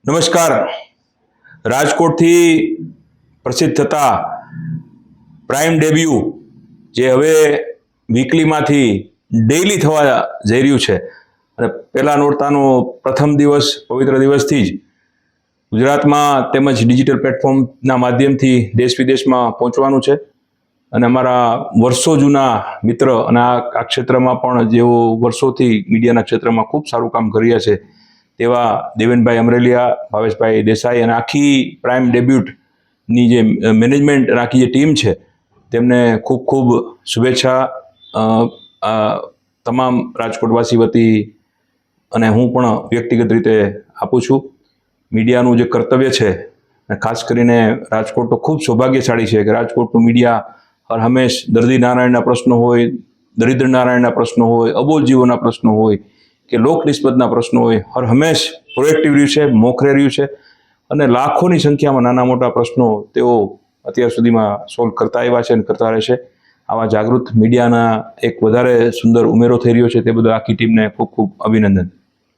નમસ્કાર. રાજકોટથી પ્રસિદ્ધ થતા પ્રાઇમ ડેબ્યુ જે હવે વીકલીમાંથી ડેઇલી થવા જઈ રહ્યું છે અને પહેલા નોરતાનો પ્રથમ દિવસ પવિત્ર દિવસથી જ ગુજરાતમાં તેમજ ડિજિટલ પ્લેટફોર્મના માધ્યમથી દેશ વિદેશમાં પહોંચવાનું છે અને અમારા વર્ષો જૂના મિત્ર અને આ ક્ષેત્રમાં પણ જેઓ વર્ષોથી મીડિયાના ક્ષેત્રમાં ખૂબ સારું કામ કરી રહ્યા છે તેવા દેવેનભાઈ અમરેલિયા, ભાવેશભાઈ દેસાઈ અને આખી પ્રાઇમ ડેબ્યુટની જે મેનેજમેન્ટ અને આખી જે ટીમ છે તેમને ખૂબ ખૂબ શુભેચ્છા તમામ રાજકોટવાસી વતી અને હું પણ વ્યક્તિગત રીતે આપું છું. મીડિયાનું જે કર્તવ્ય છે અને ખાસ કરીને રાજકોટ તો ખૂબ સૌભાગ્યશાળી છે કે રાજકોટનું મીડિયા હર હંમેશ દર્દી નારાયણના પ્રશ્નો હોય, દરિદ્ર નારાયણના પ્રશ્નો હોય, અબોલ જીવોના પ્રશ્નો હોય કે લોક નિસ્બતના પ્રશ્નો હોય, હર હંમેશ પ્રોએક્ટિવ રહ્યું છે, મોખરે રહ્યું છે અને લાખોની સંખ્યામાં નાના મોટા પ્રશ્નો તેઓ અત્યાર સુધીમાં સોલ્વ કરતા આવ્યા છે અને કરતા રહેશે. આવા જાગૃત મીડિયાના એક વધારે સુંદર ઉમેરો થઈ રહ્યો છે તે બદલ આખી ટીમને ખૂબ ખૂબ અભિનંદન.